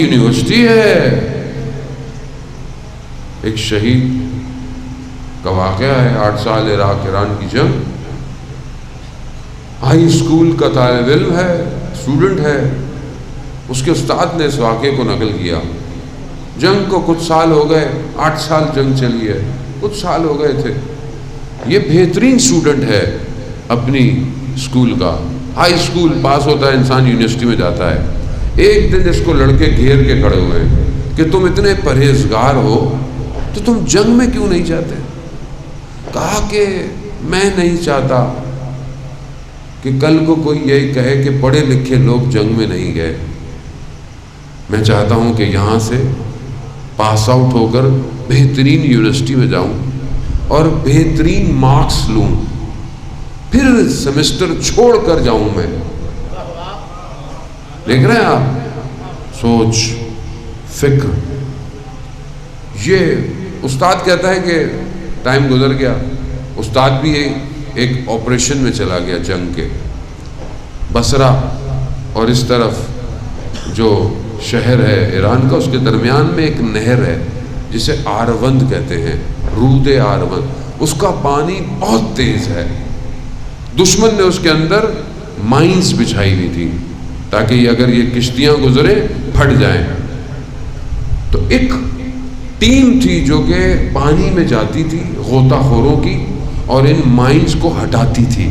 University ہے. ایک شہید کا واقعہ ہے، 8 سال عراق ایران کی جنگ. ہائی اسکول کا طالب علم ہے، اسٹوڈنٹ ہے. اس کے استاد نے اس واقعے کو نقل کیا. جنگ کو کچھ سال ہو گئے، 8 سال جنگ چلی ہے، کچھ سال ہو گئے تھے. یہ بہترین اسٹوڈنٹ ہے اپنی اسکول کا، ہائی اسکول پاس ہوتا ہے انسان، یونیورسٹی میں جاتا ہے. ایک دن اس کو لڑکے گھیر کے کھڑے ہوئے کہ تم اتنے پرہیزگار ہو تو تم جنگ میں کیوں نہیں جاتے؟ کہا کہ میں نہیں چاہتا کہ کل کو کوئی یہی کہے کہ پڑھے لکھے لوگ جنگ میں نہیں گئے. میں چاہتا ہوں کہ یہاں سے پاس آؤٹ ہو کر بہترین یونیورسٹی میں جاؤں اور بہترین مارکس لوں، پھر سیمسٹر چھوڑ کر جاؤں. میں دیکھ رہے ہیں آپ، سوچ، فکر. یہ استاد کہتا ہے کہ ٹائم گزر گیا. استاد بھی ایک آپریشن میں چلا گیا جنگ کے. بصرہ اور اس طرف جو شہر ہے ایران کا، اس کے درمیان میں ایک نہر ہے جسے آروند کہتے ہیں، رود آروند. اس کا پانی بہت تیز ہے. دشمن نے اس کے اندر مائنز بچھائی ہوئی تھی تاکہ اگر یہ کشتیاں گزرے پھٹ جائیں. تو ایک ٹیم تھی جو کہ پانی میں جاتی تھی غوطہ خوروں کی اور ان مائنز کو ہٹاتی تھی.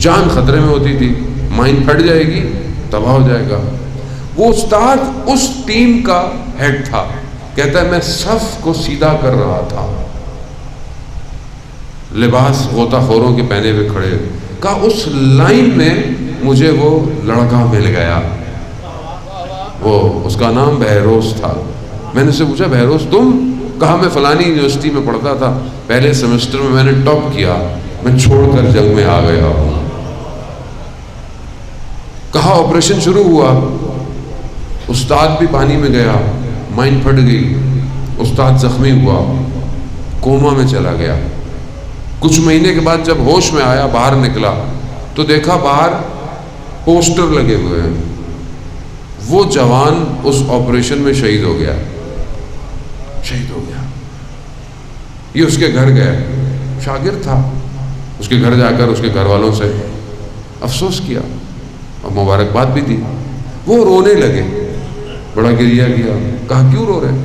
جان خطرے میں ہوتی تھی، مائن پھٹ جائے گی تباہ ہو جائے گا. وہ استاد اس ٹیم کا ہیڈ تھا. کہتا ہے میں صف کو سیدھا کر رہا تھا، لباس غوطہ خوروں کے پہنے ہوئے کھڑے. کہا اس لائن میں مجھے وہ لڑکا مل گیا، وہ اس کا نام بہروز تھا. میں نے اسے پوچھا بہروز تم؟ کہا میں فلانی یونیورسٹی میں پڑھتا تھا، پہلے سیمسٹر میں نے ٹاپ کیا، میں چھوڑ کر جنگ میں آ گیا ہوں. کہا آپریشن شروع ہوا، استاد بھی پانی میں گیا، مائن پھٹ گئی، استاد زخمی ہوا، کوما میں چلا گیا. کچھ مہینے کے بعد جب ہوش میں آیا، باہر نکلا تو دیکھا باہر پوسٹر لگے ہوئے ہیں. وہ جوان اس آپریشن میں شہید ہو گیا. یہ اس کے گھر گیا، شاگرد تھا. اس کے گھر جا کر اس کے گھر والوں سے افسوس کیا اور مبارکباد بھی دی. وہ رونے لگے، بڑا گریہ کیا. کہا کیوں رو رہے؟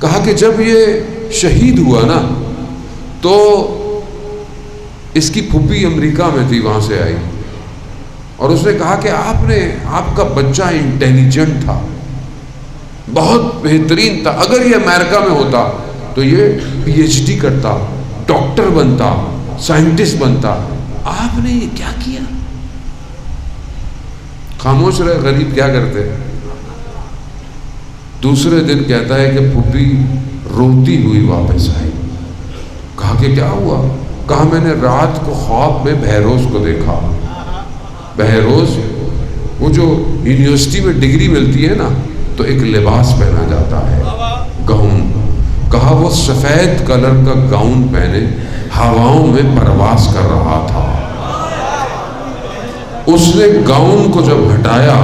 کہا کہ جب یہ شہید ہوا نا تو اس کی پھوپھی امریکہ میں تھی، وہاں سے آئی اور اس نے کہا کہ آپ کا بچہ انٹیلیجنٹ تھا، بہت بہترین تھا. اگر یہ امریکہ میں ہوتا تو یہ پی ایچ ڈی کرتا، ڈاکٹر بنتا، سائنٹسٹ بنتا. آپ نے یہ کیا کیا؟ خاموش رہے. غریب کیا کرتے؟ دوسرے دن کہتا ہے کہ پھوپھی روتی ہوئی واپس آئی. کہا کہ کیا ہوا؟ کہا میں نے رات کو خواب میں بہروز کو دیکھا. بہروز وہ جو یونیورسٹی میں ڈگری ملتی ہے نا تو ایک لباس پہنا جاتا ہے، گاؤن. کہا وہ سفید کلر کا گاؤن پہنے ہواؤں میں پرواز کر رہا تھا. اس نے گاؤن کو جب ہٹایا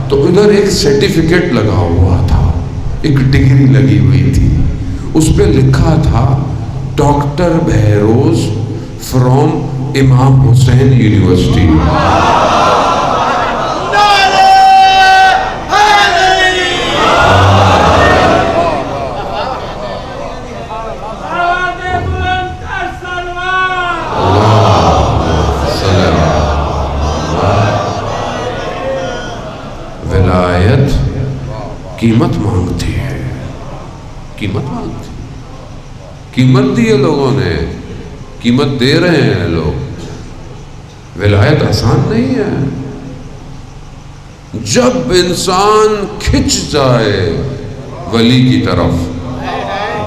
تو ادھر ایک سرٹیفکیٹ لگا ہوا تھا، ایک ڈگری لگی ہوئی تھی. اس پہ لکھا تھا ڈاکٹر بہروز فرام امام حسین یونیورسٹی. ولایت قیمت مانگتی ہے، قیمت دی ہے لوگوں نے، قیمت دے رہے ہیں لوگ. ولایت آسان نہیں ہے. جب انسان کھنچ جائے ولی کی طرف،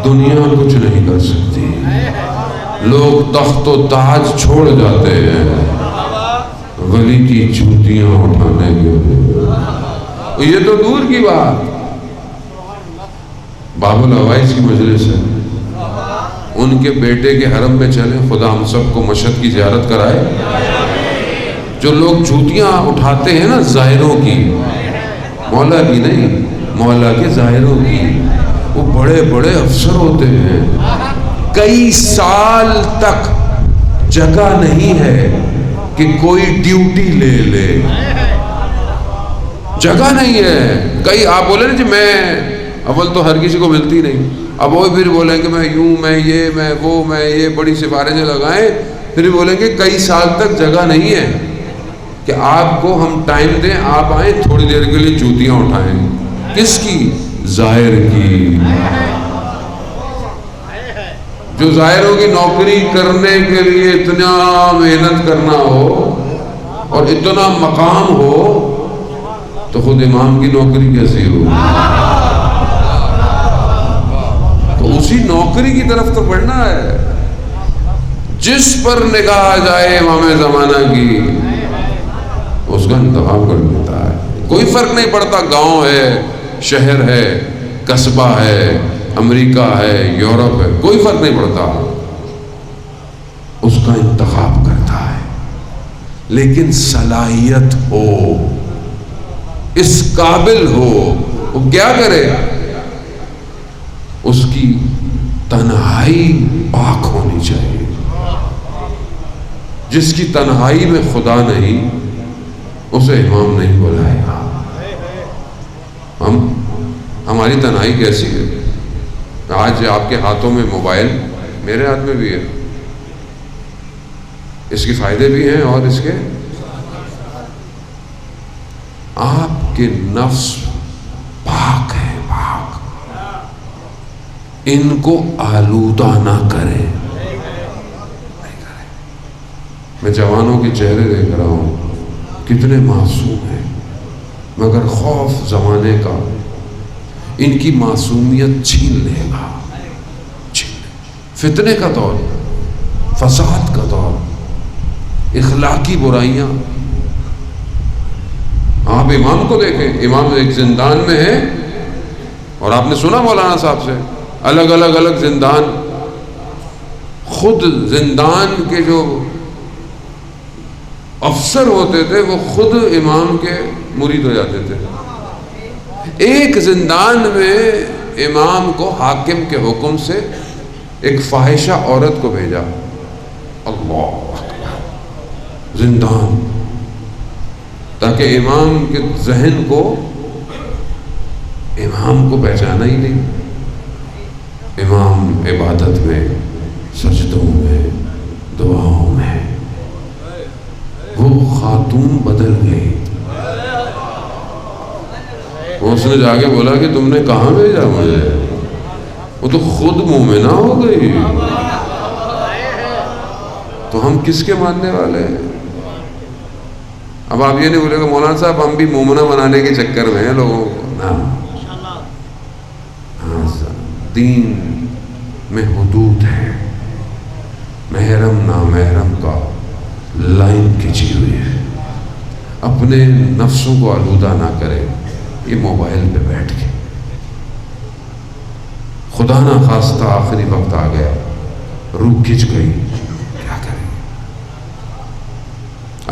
دنیا کچھ نہیں کر سکتی. لوگ تخت و تاج چھوڑ جاتے ہیں ولی کی جوتیاں اٹھانے کے لیے. یہ تو دور کی بات. باب العوائز کی مجلس ہے، ان کے بیٹے کے حرم میں چلیں، خدا ہم سب کو مشہد کی زیارت کرائے. جو لوگ جوتیاں اٹھاتے ہیں نا ظاہروں کی، مولا کی نہیں، مولا کے ظاہروں کی، وہ بڑے بڑے افسر ہوتے ہیں، کئی سال تک جگہ نہیں ہے کہ کوئی ڈیوٹی لے لے، جگہ نہیں ہے. کئی آپ بولے نا جی میں اول تو ہر کسی کو ملتی نہیں، اب وہ پھر بولیں کہ میں یوں، میں یہ، میں وہ، میں یہ، بڑی سفارشیں لگائیں، پھر بولیں کہ کئی سال تک جگہ نہیں ہے کہ آپ کو ہم ٹائم دیں، آپ آئیں تھوڑی دیر کے لیے جوتیاں اٹھائیں. کس کی؟ ظاہر کی. جو ظاہروں کی نوکری کرنے کے لیے اتنا محنت کرنا ہو اور اتنا مقام ہو تو خود امام کی نوکری کیسی ہو؟ تو اسی نوکری کی طرف تو بڑھنا ہے. جس پر نگاہ جائے امام زمانہ کی اس کا انتخاب کر لیتا ہے. کوئی فرق نہیں پڑتا گاؤں ہے، شہر ہے، قصبہ ہے، امریکہ ہے، یورپ ہے، کوئی فرق نہیں پڑتا، اس کا انتخاب کرتا ہے. لیکن صلاحیت ہو، اس قابل ہو، وہ کیا کرے؟ اس کی تنہائی پاک ہونی چاہیے. جس کی تنہائی میں خدا نہیں اسے امام نہیں بلائے گا. ہماری تنہائی کیسی ہے؟ آج آپ کے ہاتھوں میں موبائل، میرے ہاتھ میں بھی ہے، اس کے فائدے بھی ہیں اور اس کے، آپ کے نفس پاک ہیں، پاک، ان کو آلودہ نہ کریں. میں جوانوں کے چہرے دیکھ رہا ہوں، کتنے معصوم ہیں، مگر خوف زمانے کا ان کی معصومیت چھین لے گا. فتنے کا دور، فساد کا دور، اخلاقی برائیاں. آپ امام کو دیکھیں، امام ایک زندان میں ہے، اور آپ نے سنا مولانا صاحب سے الگ الگ زندان، خود زندان کے جو افسر ہوتے تھے وہ خود امام کے مرید ہو جاتے تھے. ایک زندان میں امام کو حاکم کے حکم سے ایک فاحشہ عورت کو بھیجا. اللہ زندان، تاکہ امام کے ذہن کو، امام کو پہچانا ہی نہیں. امام عبادت میں، سجدوں میں، دعاؤں میں، وہ خاتون بدل گئی. اس نے جا کے بولا کہ تم نے کہاں بھیجا مجھے؟ وہ تو خود مومنہ ہو گئی. تو ہم کس کے ماننے والے ہیں؟ اب آپ یہ نہیں بولے کہ مولانا صاحب ہم بھی مومنہ بنانے کے چکر میں ہیں لوگوں کو. دین میں حدود ہے، محرم نامحرم کا لائن کھینچی ہوئی ہے. اپنے نفسوں کو آلودہ نہ کرے. یہ موبائل پہ بیٹھ کے خدا نہ خواستہ آخری وقت آ گیا، روح کھچ گئی، کیا کریں؟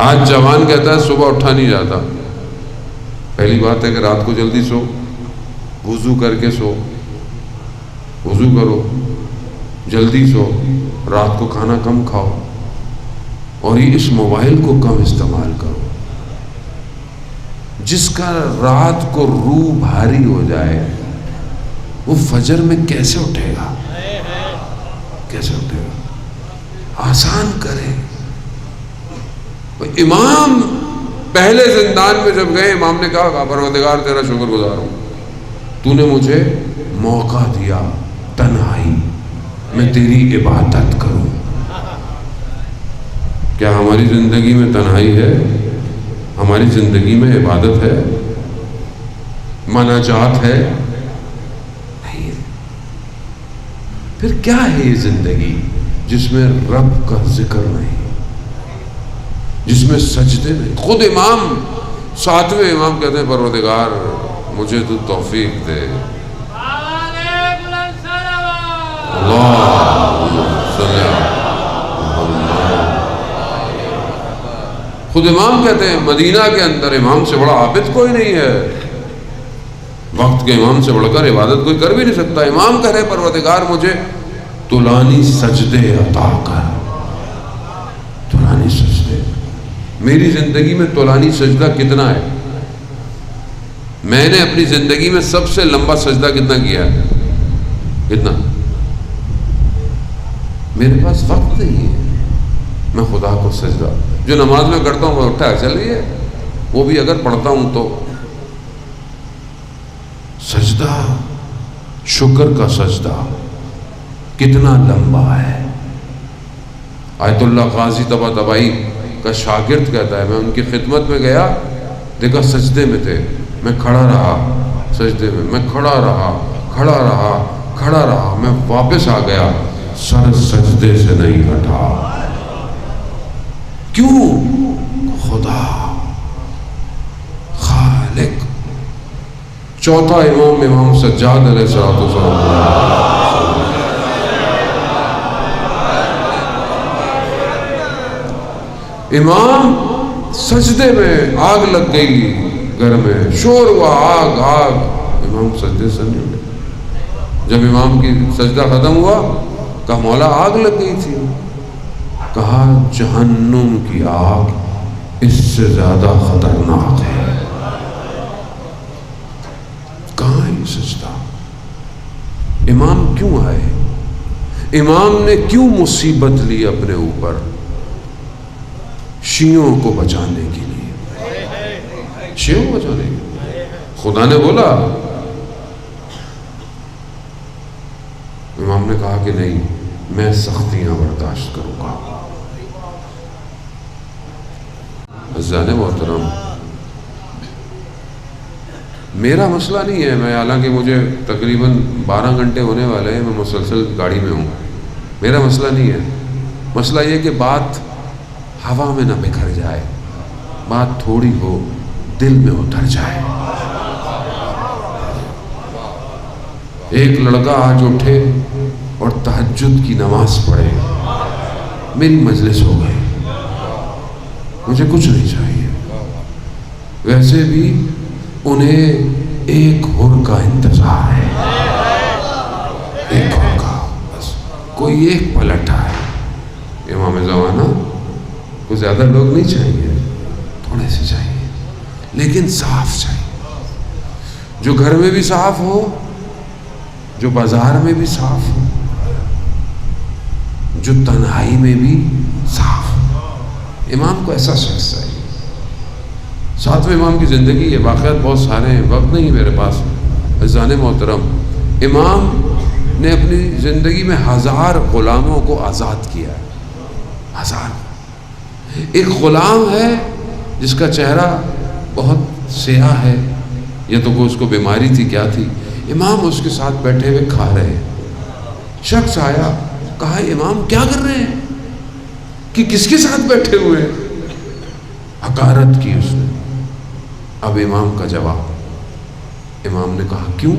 آج جوان کہتا ہے صبح اٹھا نہیں جاتا. پہلی بات ہے کہ رات کو جلدی سو، وضو کر کے سو، وضو کرو، جلدی سو، رات کو کھانا کم کھاؤ، اور یہ اس موبائل کو کم استعمال کرو. جس کا رات کو روح بھاری ہو جائے وہ فجر میں کیسے اٹھے گا؟ کیسے اٹھے گا؟ آسان کرے. امام پہلے زندان میں جب گئے، امام نے کہا پروردگار تیرا شکر گزار ہوں، تو نے مجھے موقع دیا تنہائی میں تیری عبادت کروں. کیا ہماری زندگی میں تنہائی ہے؟ ہماری زندگی میں عبادت ہے؟ مناجات ہے؟ نہیں ہے. پھر کیا ہے یہ زندگی جس میں رب کا ذکر نہیں، جس میں سجدے نہیں؟ خود امام، ساتویں امام کہتے ہیں پروردگار مجھے تو توفیق دے. اللہ خود امام کہتے ہیں مدینہ کے اندر امام سے بڑا عابد کوئی نہیں ہے. وقت کے امام سے بڑھ کر عبادت کوئی کر بھی نہیں سکتا. امام کہہ رہے پروردگار مجھے طولانی سجدے عطا کر. طولانی سجدے. میری زندگی میں طولانی سجدہ کتنا ہے؟ میں نے اپنی زندگی میں سب سے لمبا سجدہ کتنا کیا ہے؟ کتنا؟ میرے پاس وقت نہیں ہے. میں خدا کو سجدہ جو نماز میں کرتا ہوں وہ اٹھا چلیے، وہ بھی اگر پڑھتا ہوں تو سجدہ، شکر کا سجدہ کتنا لمبا ہے. آیت اللہ قاضی طباطبائی کا شاگرد کہتا ہے میں ان کی خدمت میں گیا، دیکھا سجدے میں تھے، میں کھڑا رہا سجدے میں، میں کھڑا رہا، میں واپس آ گیا، سر سجدے سے نہیں ہٹا. کیوں؟ خدا خالق. چوتھا امام سجاد علیہ السلام. امام سجدے میں، آگ لگ گئی گھر میں، شور ہوا، آگ. امام سجدے سے نہیں ہوئے. جب امام کی سجدہ ختم ہوا کہا مولا آگ لگ گئی تھی. کہا جہنم کی آگ اس سے زیادہ خطرناک ہے. کہاں ہے یہ سجدہ؟ امام کیوں آئے؟ امام نے کیوں مصیبت لی اپنے اوپر؟ شیعوں کو بچانے کے لیے. شیعوں کو بچانے کے لیے خدا نے بولا. امام نے کہا کہ نہیں، میں سختیاں برداشت کروں گا. عزیزان محترم، میرا مسئلہ نہیں ہے، میں حالانکہ مجھے تقریباً 12 گھنٹے ہونے والے ہیں، میں مسلسل گاڑی میں ہوں. میرا مسئلہ نہیں ہے. مسئلہ یہ کہ بات ہوا میں نہ بکھر جائے، بات تھوڑی ہو دل میں اتر جائے. ایک لڑکا آج اٹھے اور تہجد کی نماز پڑھے، میری مجلس ہو گئی، مجھے کچھ نہیں چاہیے. ویسے بھی انہیں ایک حر کا انتظار ہے، ایک حر کا، بس کوئی ایک پلٹا ہے. امام زمانہ کو زیادہ لوگ نہیں چاہیے، تھوڑے سے چاہیے، لیکن صاف چاہیے، جو گھر میں بھی صاف ہو، جو بازار میں بھی صاف ہو، جو تنہائی میں بھی صاف ہو. امام کو ایسا شخص چاہیے. ساتویں امام کی زندگی، یہ واقعات بہت سارے ہیں، وقت نہیں میرے پاس. عزیزان محترم، امام نے اپنی زندگی میں 1000 غلاموں کو آزاد کیا ہے. 1000. ایک غلام ہے جس کا چہرہ بہت سیاہ ہے، یا تو کوئی اس کو بیماری تھی، کیا تھی. امام اس کے ساتھ بیٹھے ہوئے کھا رہے. شخص آیا، کہا امام کیا کر رہے ہیں، کہ کس کے ساتھ بیٹھے ہوئے؟ حقارت کی اس نے. اب امام کا جواب. امام نے کہا کیوں،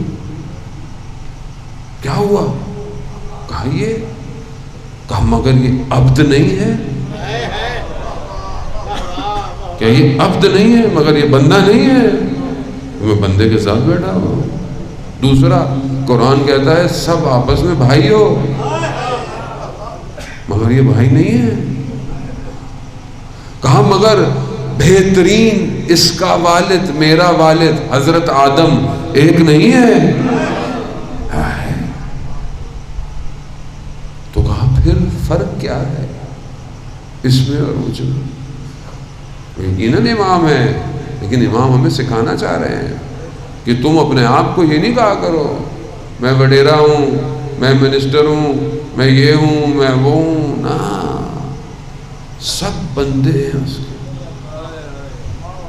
کیا ہوا؟ کہا یہ. کہا مگر یہ عبد نہیں ہے. کیا یہ عبد نہیں ہے، مگر یہ بندہ نہیں ہے؟ میں بندے کے ساتھ بیٹھا ہوں. دوسرا، قرآن کہتا ہے سب آپس میں بھائی ہو، مگر یہ بھائی نہیں ہے. کہا مگر بہترین اس کا والد، میرا والد حضرت آدم ایک نہیں ہے؟ تو کہا پھر فرق کیا ہے اس میں اور مجھ میں؟ یقیناً امام ہے، لیکن امام ہمیں سکھانا چاہ رہے ہیں کہ تم اپنے آپ کو یہ نہیں کہا کرو میں وڈیرا ہوں، میں منسٹر ہوں، میں یہ ہوں، میں وہ ہوں. نا، سب بندے ہیں اس کے.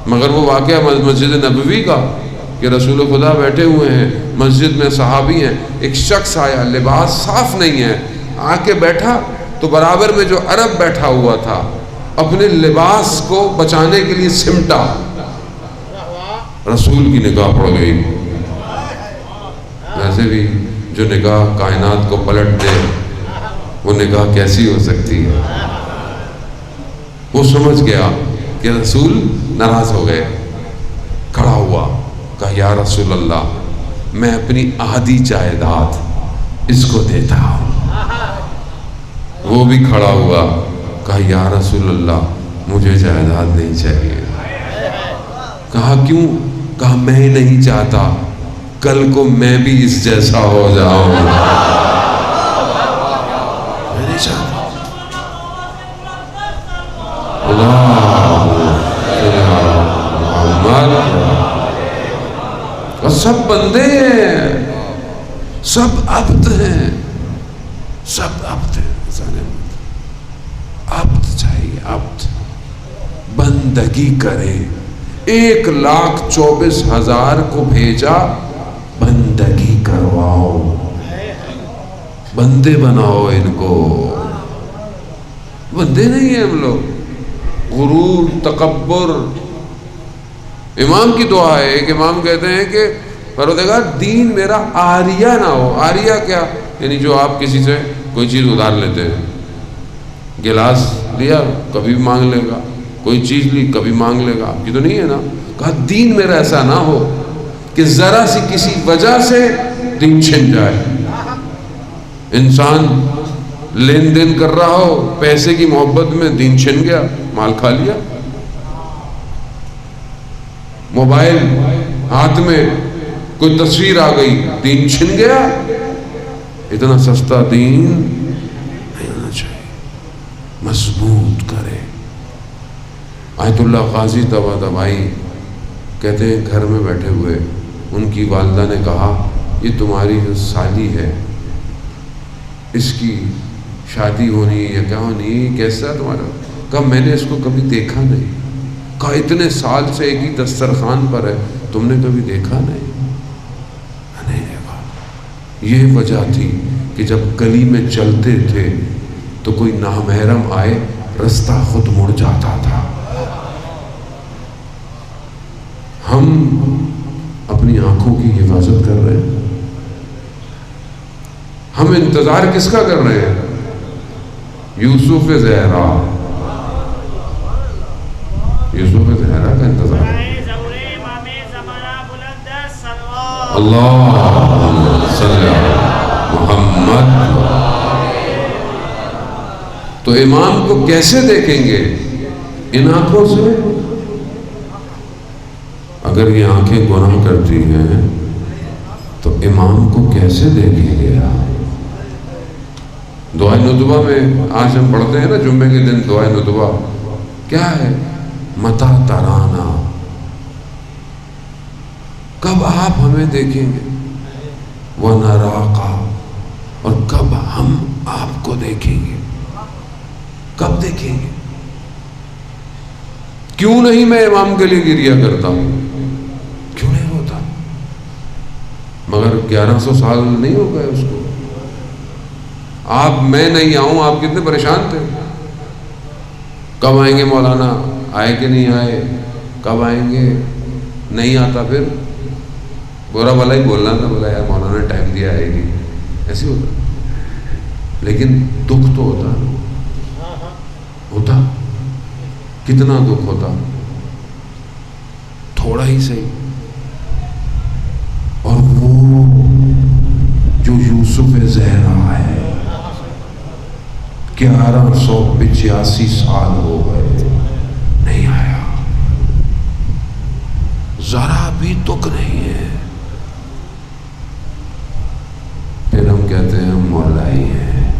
مگر وہ واقعہ مسجد نبوی کا کہ رسول خدا بیٹھے ہوئے ہیں مسجد میں، صحابی ہیں، ایک شخص آیا، لباس صاف نہیں ہے، آ کے بیٹھا تو برابر میں جو عرب بیٹھا ہوا تھا اپنے لباس کو بچانے کے لیے سمٹا. رسول کی نگاہ پڑ گئی. ویسے بھی جو نگاہ کائنات کو پلٹ دے وہ نگاہ کیسی ہو سکتی ہے. وہ سمجھ گیا کہ رسول ناراض ہو گئے. کھڑا ہوا، کہا یا رسول اللہ میں اپنی آدھی جائیداد اس کو دیتا ہوں۔ وہ بھی کھڑا ہوا، کہا یا رسول اللہ مجھے جائیداد نہیں چاہیے۔ کہا کیوں؟ کہا میں نہیں چاہتا کل کو میں بھی اس جیسا ہو جاؤں، میں نہیں چاہتا۔ اور سب بندے ہیں، سب عبد ہیں، سب عبد ہیں۔ عبد چاہیے، عبد بندگی کرے۔ 1,24,000 کو بھیجا، بندگی کرواؤ، بندے بناؤ ان کو۔ بندے نہیں ہیں ہم لوگ، غرور، تکبر۔ امام کی دعا ہے، ایک امام کہتے ہیں کہ پروردگار دین میرا عاریہ نہ ہو۔ عاریہ کیا؟ یعنی جو آپ کسی سے کوئی چیز ادھار لیتے ہیں، گلاس لیا کبھی مانگ لے گا، کوئی چیز لی کبھی مانگ لے گا، آپ کی تو نہیں ہے نا۔ کہا دین میرا ایسا نہ ہو کہ ذرا سی کسی وجہ سے دین چھن جائے۔ انسان لین دین کر رہا ہو، پیسے کی محبت میں دین چھن گیا، مال کھا لیا۔ موبائل ہاتھ میں، کوئی تصویر آ گئی، دین چھن گیا۔ اتنا سستا دین نہیں ہونا چاہیے، مضبوط کرے۔ آیت اللہ غازی طباطبائی کہتے ہیں گھر میں بیٹھے ہوئے ان کی والدہ نے کہا یہ تمہاری جو سالی ہے اس کی شادی ہونی یا کیا ہونی، کیسا ہے تمہارا؟ کہا میں نے اس کو کبھی دیکھا نہیں۔ کہا اتنے سال سے ایک ہی دسترخوان پر ہے، تم نے کبھی دیکھا نہیں؟ نہیں دیکھا۔ یہ وجہ تھی کہ جب گلی میں چلتے تھے تو کوئی نامحرم آئے، رستہ خود مڑ جاتا تھا۔ ہم اپنی آنکھوں کی حفاظت کر رہے ہیں، ہم انتظار کس کا کر رہے ہیں؟ یوسف زہرا، یوسف زہرا کا انتظار۔ اللہم صلی علی محمد۔ تو امام کو کیسے دیکھیں گے؟ ان آنکھوں سے۔ اگر یہ آنکھیں گناہ کرتی ہیں تو امام کو کیسے دیکھیں گے؟ دعائے ندبہ میں آج ہم پڑھتے ہیں نا جمعے کے دن دعائے ندبہ، کیا ہے؟ متا ترانا، کب آپ ہمیں دیکھیں گے؟ وَنَرَاقَ، اور کب ہم آپ کو دیکھیں گے؟ کب دیکھیں گے؟ کیوں نہیں میں امام کے لیے گریہ کرتا ہوں؟ کیوں نہیں ہوتا؟ مگر 1100 سال نہیں ہو گئے اس کو۔ آپ میں نہیں آؤں، آپ کتنے پریشان تھے؟ کب آئیں گے مولانا؟ آئے کہ نہیں آئے؟ کب آئیں گے؟ نہیں آتا پھر برا بھلا ہی بولنا تھا، بولا یار مولانا نے ٹائم دیا آئے گی، ایسے ہوتا۔ لیکن دکھ تو ہوتا، کتنا دکھ ہوتا، تھوڑا ہی صحیح۔ اور وہ جو یوسف زہرا ہے، 1185 سال ہو گئے، نہیں آیا، ذرا بھی دکھ نہیں ہے۔ پھر ہم کہتے ہیں ہم مولا ہی ہیں۔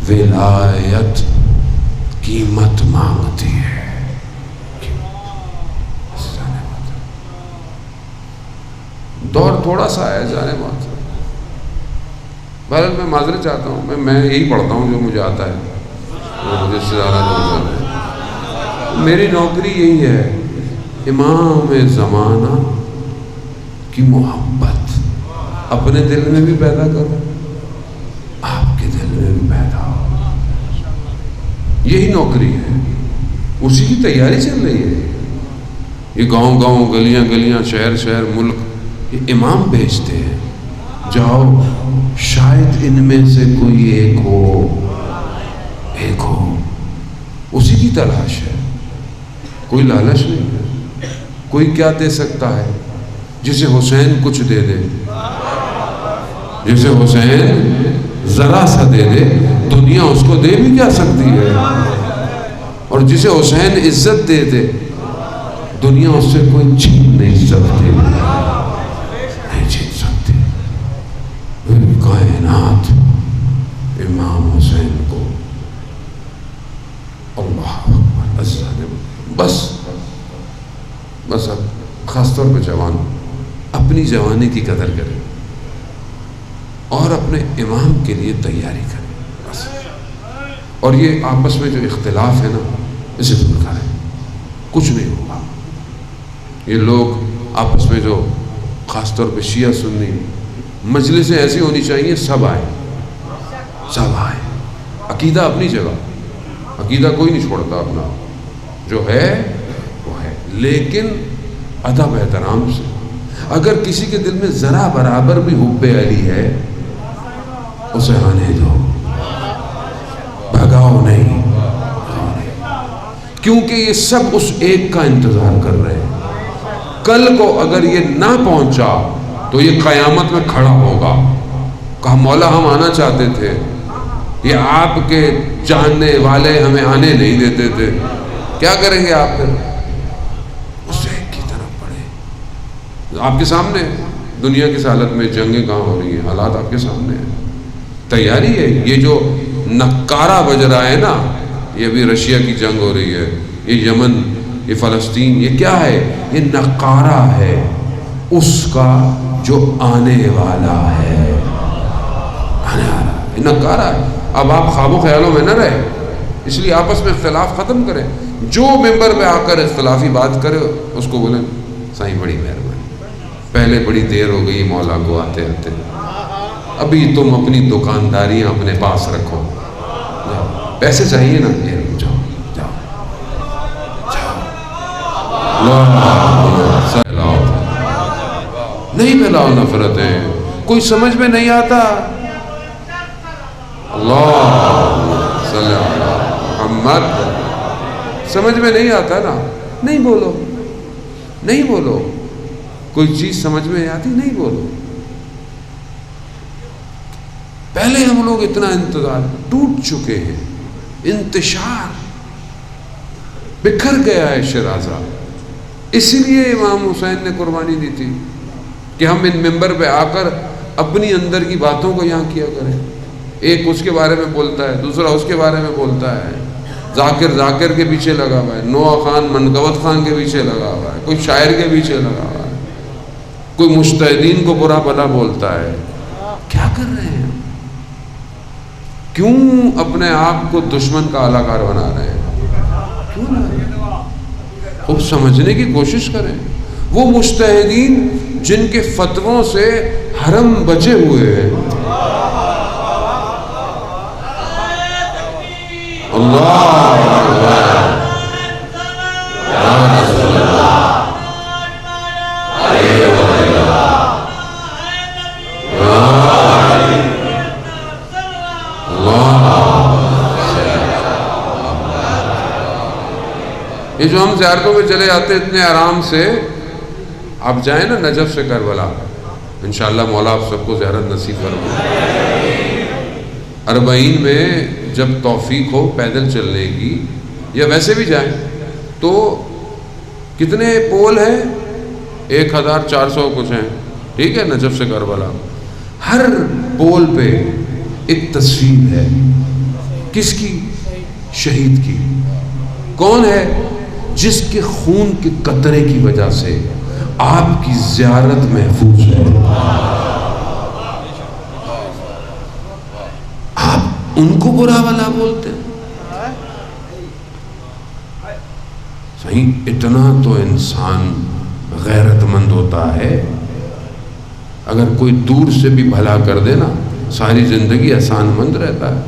ولایت قیمت مانگتی ہے۔ دور تھوڑا سا ہے، جانے بات۔ بہرحال میں معذرت چاہتا ہوں، میں یہی پڑھتا ہوں جو مجھے آتا ہے، مجھے سے زیادہ نہیں ہے۔ میری نوکری یہی ہے، امام زمانہ کی محبت اپنے دل میں بھی پیدا کرو، آپ کے دل میں بھی پیدا ہو۔ یہی نوکری ہے، اسی کی تیاری چل رہی ہے۔ یہ گاؤں گاؤں، گلیاں گلیاں، شہر شہر، ملک، یہ امام بھیجتے ہیں، جاؤ شاید ان میں سے کوئی ایک ہو، اسی کی تلاش ہے، کوئی لالچ نہیں ہے۔ کوئی کیا دے سکتا ہے؟ جسے حسین کچھ دے دے، جسے حسین ذرا سا دے دے، دنیا اس کو دے بھی کیا سکتی ہے؟ اور جسے حسین عزت دے دے، دنیا اس سے کوئی چھین نہیں سکتی، نہیں چھین سکتی۔ کائنات امام حسین کو اللہ اکبر عزت، بس اب خاص طور پہ جوان اپنی جوانی کی قدر کرے اور اپنے امام کے لیے تیاری کرے بس۔ اور یہ آپس میں جو اختلاف ہے نا، اسے دور کریں، کچھ نہیں ہوگا۔ یہ لوگ آپس میں جو خاص طور پہ شیعہ سنی مجلسیں ایسی ہونی چاہیے، سب آئے، سب آئے، عقیدہ اپنی جگہ، عقیدہ کوئی نہیں چھوڑتا اپنا، جو ہے وہ ہے، لیکن ادب احترام سے۔ اگر کسی کے دل میں ذرا برابر بھی حب علی ہے، اسے آنے دو، بھگاؤ نہیں، کیونکہ یہ سب اس ایک کا انتظار کر رہے ہیں۔ کل کو اگر یہ نہ پہنچا تو یہ قیامت میں کھڑا ہوگا، کہا مولا ہم آنا چاہتے تھے، یہ آپ کے جاننے والے ہمیں آنے نہیں دیتے تھے، کیا کریں گے آپ پھر؟ اس ایک کی طرف پڑھیں۔ آپ کے سامنے دنیا کی حالت میں جنگیں کہاں ہو رہی ہیں، حالات آپ کے سامنے ہیں، تیاری ہے۔ یہ جو نکارہ بج رہا ہے نا، یہ ابھی رشیا کی جنگ ہو رہی ہے، یہ یمن، یہ فلسطین، یہ کیا ہے؟ یہ نکارہ ہے اس کا جو آنے والا ہے، آنے والا ہے، نکارہ ہے۔ اب آپ خواب و خیالوں میں نہ رہے، اس لیے آپس میں اختلاف ختم کریں۔ جو ممبر پہ آ کر اختلافی بات کرے اس کو بولیں سائیں بڑی مہربانی، پہلے بڑی دیر ہو گئی مولا کو آتے آتے، ابھی تم اپنی دکانداریاں اپنے پاس رکھو، پیسے چاہیے نا، یہ جاؤ جاؤ جاؤ، نہیں پھیلاؤ نفرتیں، کوئی سمجھ میں نہیں آتا، اللہ صلی علی محمد، سمجھ میں نہیں آتا نا، نہیں بولو، نہیں بولو، کوئی چیز سمجھ میں آتی نہیں بولو۔ پہلے ہم لوگ اتنا انتظار، ٹوٹ چکے ہیں، انتشار بکھر گیا ہے شرازہ، اسی لیے امام حسین نے قربانی دی تھی کہ ہم ان ممبر پہ آ کر اپنی اندر کی باتوں کو یہاں کیا کریں۔ ایک اس کے بارے میں بولتا ہے، دوسرا اس کے بارے میں بولتا ہے، ذاکر کے پیچھے لگا ہوا ہے، نوح خان منگوت خان کے پیچھے لگا ہوا ہے، کوئی شاعر کے پیچھے لگا ہوا ہے، کوئی مجتہدین کو برا بھلا بولتا ہے۔ کیا کر رہے ہیں؟ کیوں اپنے آپ کو دشمن کا اعلیٰ بنا رہے ہیں؟ کیوں نہ؟ خوب سمجھنے کی کوشش کریں۔ وہ مجتہدین جن کے فتووں سے حرم بچے ہوئے ہیں، اللہ یہ جو ہم زیارتوں میں چلے جاتے اتنے آرام سے، آپ جائیں نا نجف سے کربلا، انشاءاللہ مولا آپ سب کو زیارت نصیب فرمائے۔ 40 میں جب توفیق ہو پیدل چلنے کی، یا ویسے بھی جائیں تو کتنے پول ہیں؟ 1400 کچھ ہیں، ٹھیک ہے، نجف سے کربلا۔ ہر پول پہ ایک تصویر ہے، کس کی؟ شہید کی۔ کون ہے؟ جس کے خون کے قطرے کی وجہ سے آپ کی زیارت محفوظ ہے۔ آپ ان کو برا بھلا بولتے ہیں؟ صحیح، اتنا تو انسان غیرت مند ہوتا ہے، اگر کوئی دور سے بھی بھلا کر دے نا، ساری زندگی احسان مند رہتا ہے۔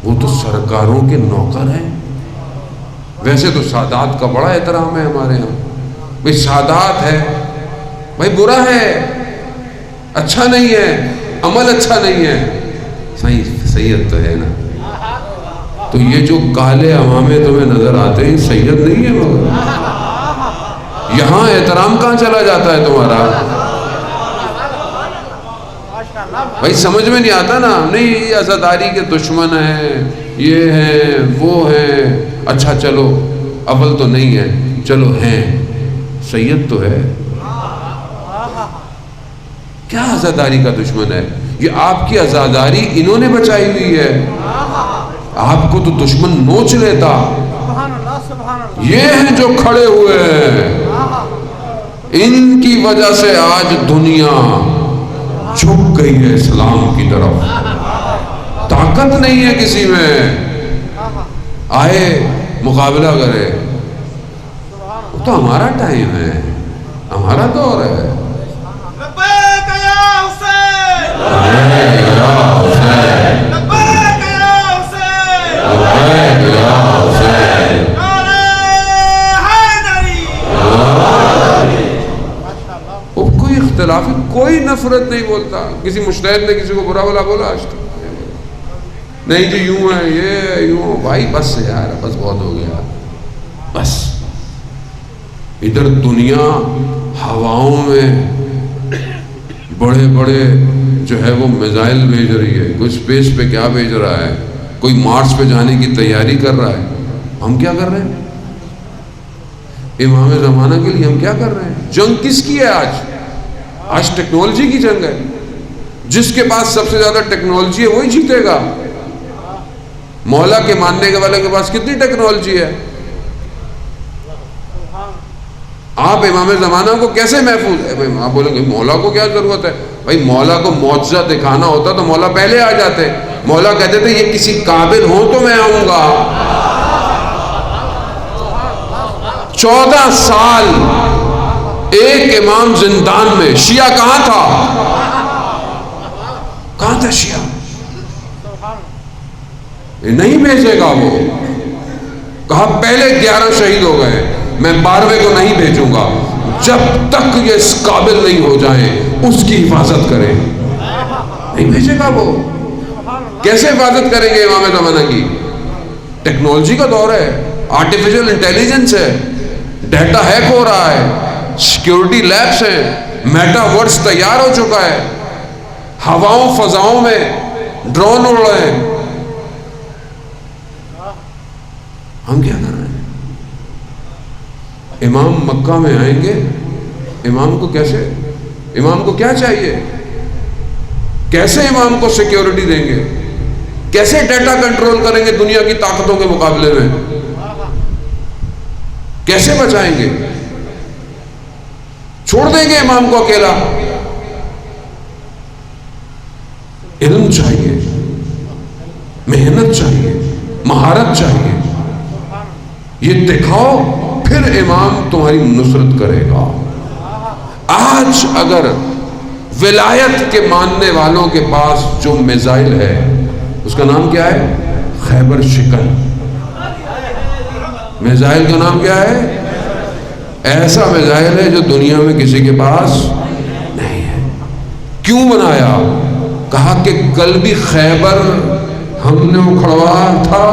وہ تو سرکاروں کے نوکر ہیں۔ ویسے تو سادات کا بڑا احترام ہے ہمارے ہاں، بھئی سادات ہے، بھئی برا ہے، اچھا نہیں ہے، عمل اچھا نہیں ہے، سید تو ہے نا۔ تو یہ جو کالے عوامے تمہیں نظر آتے ہیں، سید نہیں ہے، مگر یہاں احترام کہاں چلا جاتا ہے تمہارا؟ بھائی سمجھ میں نہیں آتا نا. نہیں یہ عزاداری کے دشمن ہیں، یہ ہیں وہ ہیں. اچھا چلو اول تو نہیں ہے، چلو ہیں، سید تو ہے. کیا عزاداری کا دشمن ہے؟ یہ آپ کی عزاداری انہوں نے بچائی ہوئی ہے. آپ کو تو دشمن نوچ لیتا. یہ ہیں جو کھڑے ہوئے ہیں، ان کی وجہ سے آج دنیا جھک گئی ہے اسلام کی طرف. طاقت نہیں ہے کسی میں، آئے مقابلہ کرے. وہ تو ہمارا ٹائم ہے، ہمارا دور ہے. لبیک یا حسین، لبیک یا حسین، لبیک یا حسین، لبیک یا حسین. نعرہ حیدری. وہ کوئی اختلافی، کوئی نفرت نہیں بولتا. کسی مجتہد نے کسی کو برا بلا بولا آج تک؟ نہیں جی یوں ہے، یہ یوں. بھائی بس یار، بس بہت ہو گیا. بس ادھر دنیا ہواؤں میں بڑے بڑے جو ہے وہ میزائل بھیج رہی ہے. کوئی اسپیس پہ کیا بھیج رہا ہے، کوئی مارس پہ جانے کی تیاری کر رہا ہے. ہم کیا کر رہے ہیں؟ امام زمانہ کے لیے ہم کیا کر رہے ہیں؟ جنگ کس کی ہے آج؟ آج ٹیکنالوجی کی جنگ ہے. جس کے پاس سب سے زیادہ ٹیکنالوجی ہے وہی جیتے گا. مولا کے ماننے کے والے کے پاس کتنی ٹیکنالوجی ہے؟ آپ امام زمانہ کو کیسے محفوظ ہے؟ آپ بولیں گے مولا کو کیا ضرورت ہے؟ بھائی مولا کو معجزہ دکھانا ہوتا تو مولا پہلے آ جاتے. مولا کہتے تھے یہ کسی قابل ہوں تو میں آؤں گا. 14 سال ایک امام زندان میں. شیعہ کہاں تھا؟ کہاں تھا شیعہ؟ نہیں بھیجے گا وہ. کہا پہلے 11 شہید ہو گئے، میں 12ویں کو نہیں بھیجوں گا جب تک یہ اس قابل نہیں ہو جائیں اس کی حفاظت کریں. نہیں بھیجے گا وہ. کیسے حفاظت کریں گے امام زمانہ کی؟ ٹیکنالوجی کا دور ہے، آرٹیفیشل انٹیلیجنس ہے، ڈیٹا ہیک ہو رہا ہے، سیکیورٹی لیبس ہیں، میٹا ورس تیار ہو چکا ہے، ہواؤں فضاؤں میں ڈرون اڑ رہے ہیں. ہم کیا کر رہے ہیں؟ امام مکہ میں آئیں گے، امام کو کیسے، امام کو کیا چاہیے؟ کیسے امام کو سیکیورٹی دیں گے؟ کیسے ڈیٹا کنٹرول کریں گے دنیا کی طاقتوں کے مقابلے میں؟ کیسے بچائیں گے؟ چھوڑ دیں گے امام کو اکیلا؟ علم چاہیے، محنت چاہیے، مہارت چاہیے. یہ دکھاؤ پھر امام تمہاری نصرت کرے گا. آج اگر ولایت کے ماننے والوں کے پاس جو میزائل ہے اس کا نام کیا ہے؟ خیبر شکن. میزائل کا نام کیا ہے؟ ایسا میزائل ہے جو دنیا میں کسی کے پاس نہیں ہے. کیوں بنایا؟ کہا کہ قلبی خیبر ہم نے اکھڑوا تھا.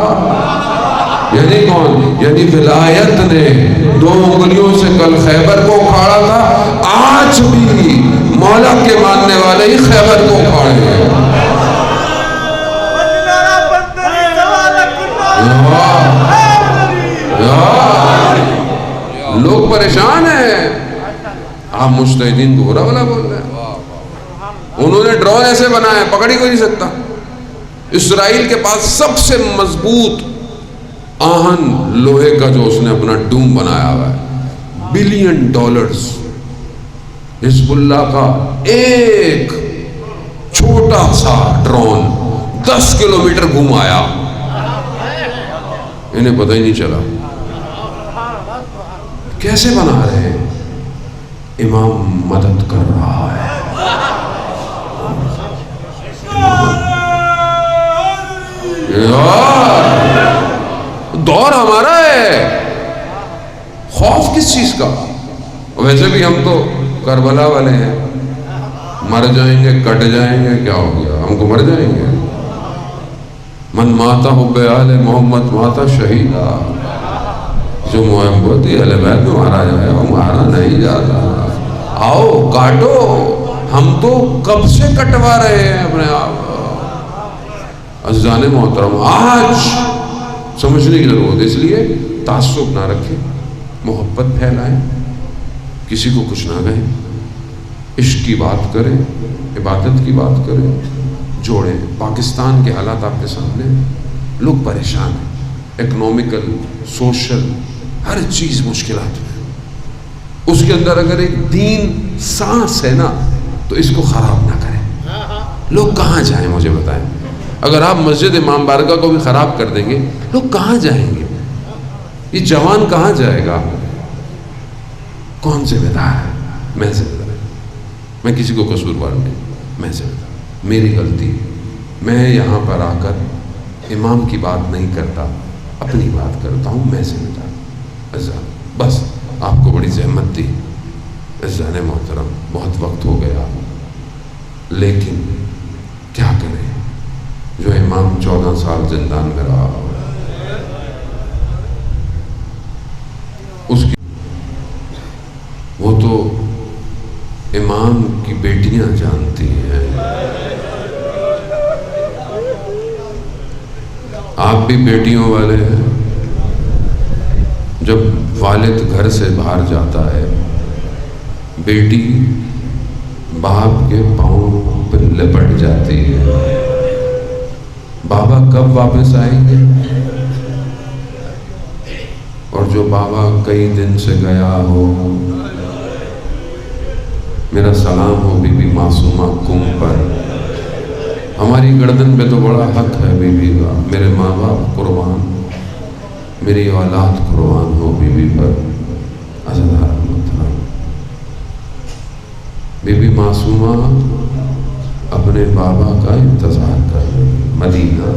یعنی کون؟ یعنی ولایت نے 2 انگلیوں سے کل خیبر کو اکھاڑا تھا. آج بھی مولا کے ماننے والے ہی خیبر کو اکھاڑے ہیں. لوگ پریشان ہیں. آپ مجتہدین کو برا بلا بول رہے ہیں. انہوں نے ڈرون ایسے بنایا پکڑ ہی کوئی نہیں سکتا. اسرائیل کے پاس سب سے مضبوط آہن لوہے کا جو اس نے اپنا ڈوم بنایا ہوا ہے، $بلین. حزب اللہ کا ایک چھوٹا سا ڈرون 10 کلومیٹر گھومایا، انہیں پتہ ہی نہیں چلا. کیسے بنا رہے ہیں؟ امام مدد کر رہا ہے. دور ہمارا ہے. خوف کس چیز کا؟ ویسے بھی ہم تو کربلا والے ہیں. مر جائیں گے، کٹ جائیں گے، کیا ہو گیا؟ ہم کو مر جائیں گے. من ماتا حب آل محمد ماتا شہیدہ. جو محبتی اہل بیت میں مارا جائے وہ مارا نہیں جاتا. آؤ کاٹو، ہم تو کب سے کٹوا رہے ہیں اپنے آپ. عزیزان محترم، آج سمجھنے کی ضرورت ہے. اس لیے تعصب نہ رکھیں، محبت پھیلائیں، کسی کو کچھ نہ کہیں، عشق کی بات کریں، عبادت کی بات کریں، جوڑیں. پاکستان کے حالات آپ کے سامنے، لوگ پریشان ہیں، اکنومیکل، سوشل، ہر چیز مشکلات میں. اس کے اندر اگر ایک دین سانس ہے نا تو اس کو خراب نہ کریں. لوگ کہاں جائیں مجھے بتائیں؟ اگر آپ مسجد امام بارگاہ کو بھی خراب کر دیں گے لوگ کہاں جائیں گے؟ یہ جوان کہاں جائے گا؟ کون ذمہ دار ہے؟ میں ذمہ دار. میں کسی کو قصوروار نہیں، میں ذمہ دار. میری غلطی، میں یہاں پر آ کر امام کی بات نہیں کرتا، اپنی بات کرتا ہوں. میں ذمہ دار. بس آپ کو بڑی زحمت دی عزیزان محترم، بہت وقت ہو گیا، لیکن کیا کریں؟ جو امام 14 سال زندان میں رہا، اس کی وہ تو امام کی بیٹیاں جانتی ہیں. آپ بھی بیٹیوں والے ہیں. جب والد گھر سے باہر جاتا ہے، بیٹی باپ کے پاؤں پر لپٹ جاتی ہے. بابا کب واپس آئیں گے؟ اور جو بابا کئی دن سے گیا ہو، میرا سلام ہو بی بی معصومہ کم پر. ہماری گردن پہ تو بڑا حق ہے بی بی کا. میرے ماں باپ قربان، میری اولاد قربان ہو بی بی پر. بی بی معصومہ اپنے بابا کا انتظار کر رہی مدینہ،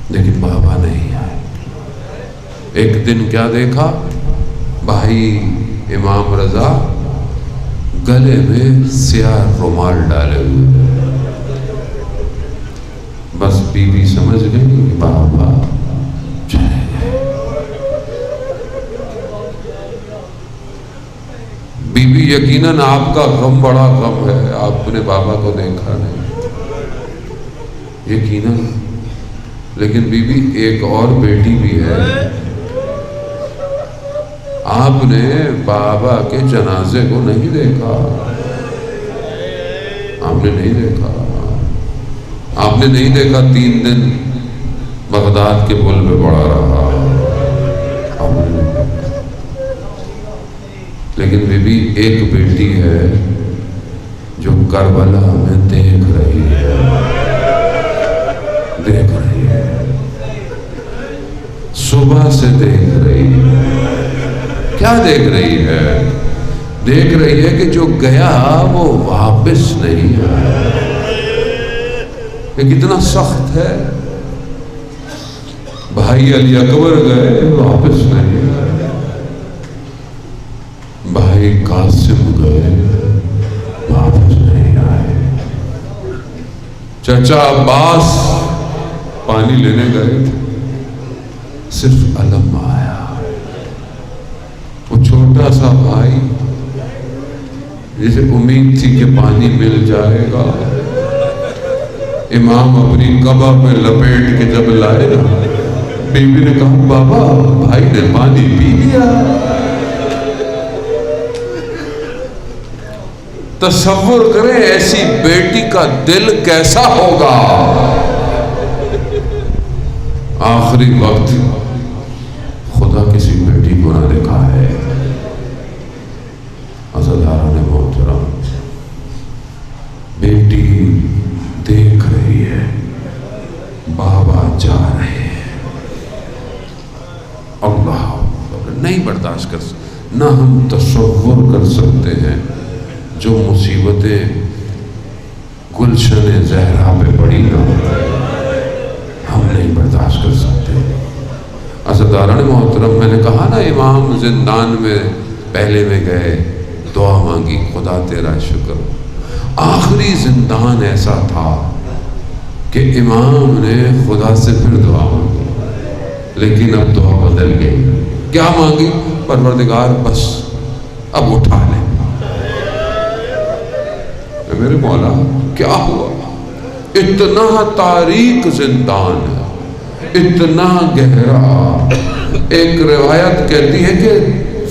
لیکن بابا نہیں آئے. ایک دن کیا دیکھا؟ بھائی امام رضا گلے میں سیاہ رومال ڈالے ہوئے. بس بی بی سمجھ گئی کہ بابا چلے گئے. بی بی یقیناً آپ کا غم بڑا غم ہے، آپ نے بابا کو دیکھا نہیں یقیناً، لیکن بی بی ایک اور بیٹی بھی ہے. آپ نے بابا کے جنازے کو نہیں دیکھا، آپ نے نہیں دیکھا. آپ نے نہیں دیکھا 3 دن بغداد کے پل پہ پڑا رہا. لیکن بی بی ایک بیٹی ہے جو کربلا میں دیکھ رہی ہے، دیکھ رہی ہے، صبح سے دیکھ رہی ہے. کیا دیکھ رہی ہے؟ دیکھ رہی ہے کہ جو گیا وہ واپس نہیں آیا. یہ کتنا سخت ہے. بھائی علی اکبر گئے، واپس نہیں آئے. بھائی قاسم گئے، واپس نہیں آئے. چچا عباس پانی لینے گئے تھے، صرف علم آیا. وہ چھوٹا سا بھائی جسے امید تھی کہ پانی مل جائے گا، امام اپنی قبا میں لپیٹ کے جب لائے نا، بیوی نے کہا بابا بھائی نے پانی پی لیا. تصور کریں ایسی بیٹی کا دل کیسا ہوگا. آخری وقت خدا کسی بیٹی کو نہ دیکھا ہے. عزیزان محترم، بیٹی دیکھ رہی ہے، بابا جا رہے ہیں. اللہ نہیں برداشت کر سکتے، نہ ہم تصور کر سکتے ہیں جو مصیبتیں گلشن زہرا پہ پڑی نا، ہم نہیں برداشت کر سکتے. عزیزان محترم، میں نے کہا نا امام زندان میں پہلے میں گئے، دعا مانگی، خدا تیرا شکر. آخری زندان ایسا تھا کہ امام نے خدا سے پھر دعا مانگی، لیکن اب دعا بدل گئی. کیا مانگی؟ پروردگار بس اب اٹھا لے. میرے مولا کیا ہوا؟ اتنا تاریک زندان ہے، اتنا گہرا. ایک روایت کہتی ہے کہ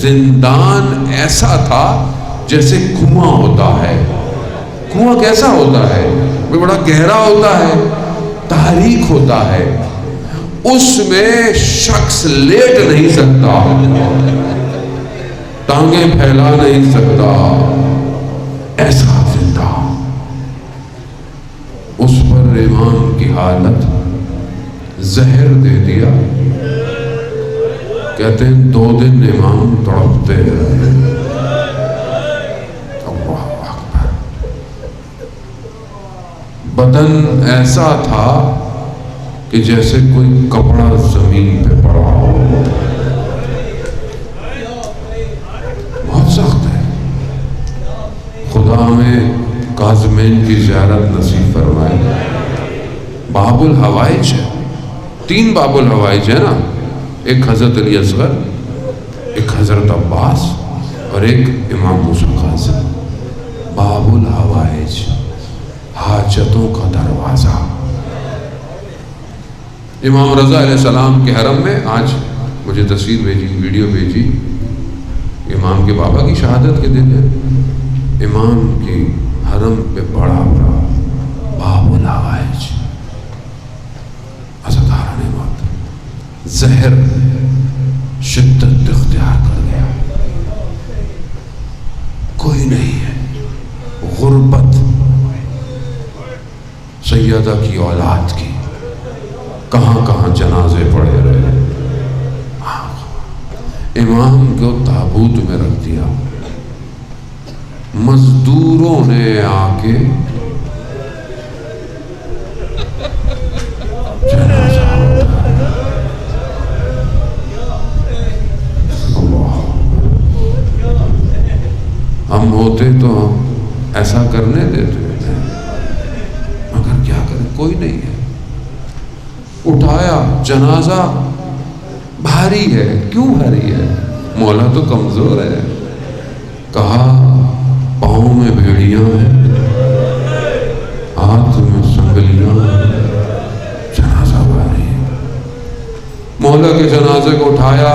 زندان ایسا تھا جیسے کنواں ہوتا ہے. کنواں کیسا ہوتا ہے؟ وہ بڑا گہرا ہوتا ہے، تاریک ہوتا ہے، اس میں شخص لیٹ نہیں سکتا، ٹانگیں پھیلا نہیں سکتا. ایسا زندہ. اس پر امام کی حالت زہر دے دیا. کہتے ہیں 2 دن امام تڑپتے رہے. اللہ اکبر. بدن ایسا تھا کہ جیسے کوئی کپڑا زمین پہ پڑا ہو. بہت سخت ہے. خدا ہمیں کاظمین کی زیارت نصیب فرمائے. باب الحوائج ہے، 3 باب الحوائج ہے نا. ایک حضرت علی اصغر، ایک حضرت عباس اور ایک امام موسیٰ کاظم. باب الحوائج، حاجتوں کا دروازہ. امام رضا علیہ السلام کے حرم میں آج مجھے تصویر بھیجی، ویڈیو بھیجی. امام کے بابا کی شہادت کے دن ہے. امام کی حرم پہ بڑا بڑا باب الحوائج. عزاداران موت. زہر شدت اختیار کر گیا. کوئی نہیں ہے. غربت سیدہ کی اولاد کی. کہاں کہاں جنازے پڑے رہے. امام کو تابوت میں رکھ دیا. مزدوروں نے آ کے جنازہ. ہم ہوتے تو ایسا کرنے دیتے، مگر کیا کریں، کوئی نہیں ہے. اٹھایا. جنازہ بھاری ہے. کیوں بھاری ہے؟ مولا تو کمزور ہے. کہا پاؤں میں بھیڑیاں ہیں، ہاتھ میں سنگلیاں ہیں، جنازہ بھاری ہے. مولا کے جنازے کو اٹھایا.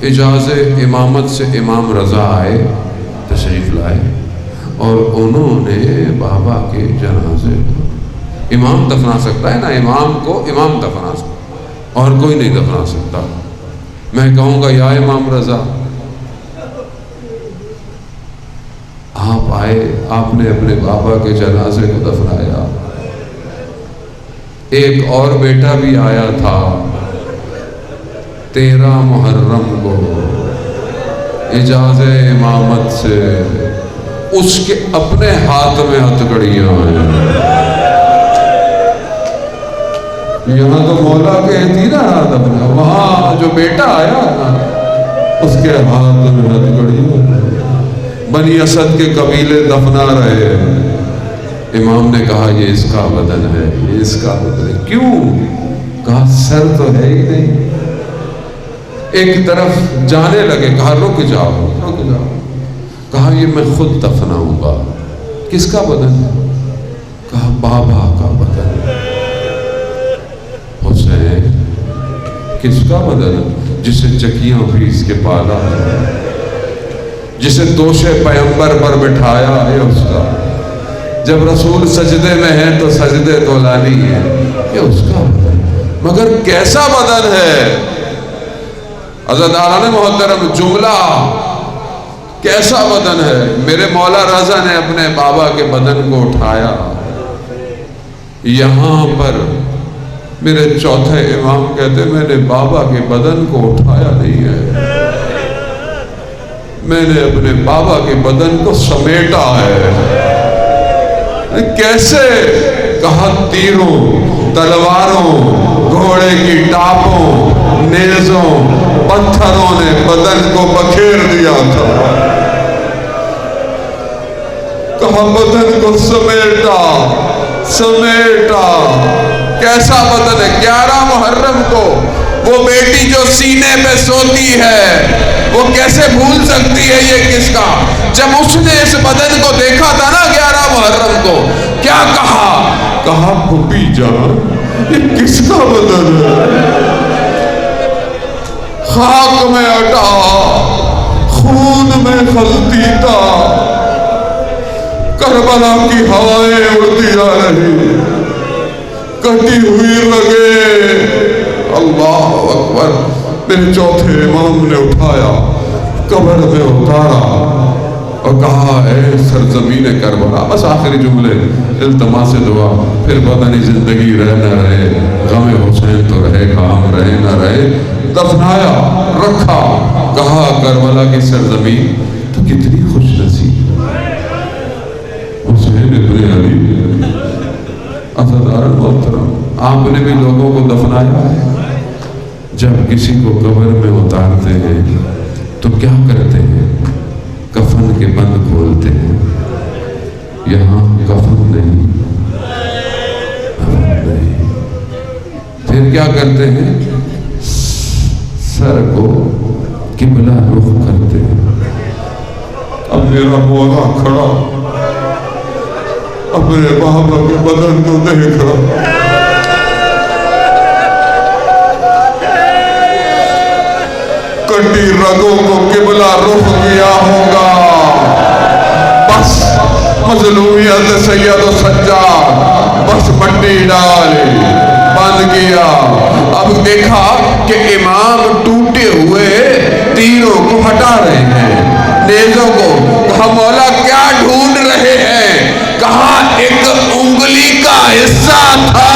اجازت امامت سے امام رضا آئے، تشریف لائے، اور انہوں نے بابا کے جنازے کو، امام دفنا سکتا ہے نا، امام کو امام دفنا سکتا، اور کوئی نہیں دفنا سکتا. میں کہوں گا یا امام رضا آپ آئے، آپ نے اپنے بابا کے جنازے کو دفنایا. ایک اور بیٹا بھی آیا تھا 13 محرم کو اجازت امامت سے. اس کے اپنے ہاتھ میں ہتھکڑیاں ہیں. یہاں تو مولا کہتی نا دفنا، وہاں جو بیٹا آیا نا اس کے ہاتھ میں ہتھکڑیاں. بنی اسد کے قبیلے دفنا رہے. امام نے کہا یہ اس کا بدن ہے، یہ اس کا بدن ہے. کیوں؟ کہا سر تو ہے ہی نہیں. ایک طرف جانے لگے. کہا رک جاؤ رک جاؤ. کہا یہ میں خود دفناؤں گا. کس کا بدن ہے؟ کہا بابا کا بدن ہے. حسین کس کا بدن ہے؟ جسے چکیاں پیس کے پالا ہے، جسے دوشے پیمبر پر بٹھایا ہے اس کا. جب رسول سجدے میں ہے تو سجدے دولانی ہے. یہ اس کا بدن. مگر کیسا بدن ہے عزاداران محترم؟ جملہ کیسا بدن ہے. میرے مولا رضا نے اپنے بابا کے بدن کو اٹھایا. یہاں پر میرے چوتھے امام کہتے میں نے بابا کے بدن کو اٹھایا نہیں ہے، میں نے اپنے بابا کے بدن کو سمیٹا ہے. کیسے؟ کہا تیروں، تلواروں، گھوڑے کی ٹاپوں، نیزوں، پتھروں نے بدن کو بکھیر دیا تھا. کہا بدن کو سمیٹا سمیٹا. کیسا بدن ہے؟ 11 محرم کو وہ بیٹی جو سینے پہ سوتی ہے وہ کیسے بھول سکتی ہے یہ کس کا؟ جب اس نے اس بدن کو دیکھا تھا نا 11 محرم کو، کیا کہا پھوپھی جان یہ کس کا بدن ہے؟ خاک میں اٹا، خون میں خلطیتا، کربلا کی ہوائیں اڑتی آ رہی، کٹی ہوئی رگیں۔ اللہ اکبر۔ پھر چوتھے امام نے اٹھایا، قبر میں اتارا اور کہا اے سرزمین کربلا، بس آخری جملے، التماس دعا، پھر پتہ نہیں زندگی رہ نہ رہے، غم حسین تو رہے کام رہے نہ رہے، دفنایا، رکھا، کہا کربلا کی سرزمین تو کتنی خوش نصیب حسین ابن علی عزیزان محترم، آپ نے بھی لوگوں کو دفنایا ہے۔ جب کسی کو قبر میں اتارتے ہیں تو کیا کرتے ہیں؟ کفن کے بند کھولتے ہیں، یہاں کفن نہیں، پھر کیا کرتے ہیں؟ سر کو قبلہ رخ کرتے ہیں۔ اب میرا مولا کھڑا اپنے بابا کے بدن کو دیکھ رہا، کٹی رگوں کو قبلہ رخ کیا ہوگا، بس مظلومیت سید و سجاد، بس مٹی ڈالی، بند کیا۔ اب دیکھا کہ امام ٹوٹے ہوئے تیروں کو ہٹا رہے ہیں، نیزوں کو۔ کہا مولا کیا ڈھونڈ رہے ہیں؟ کہا ایک انگلی کا حصہ تھا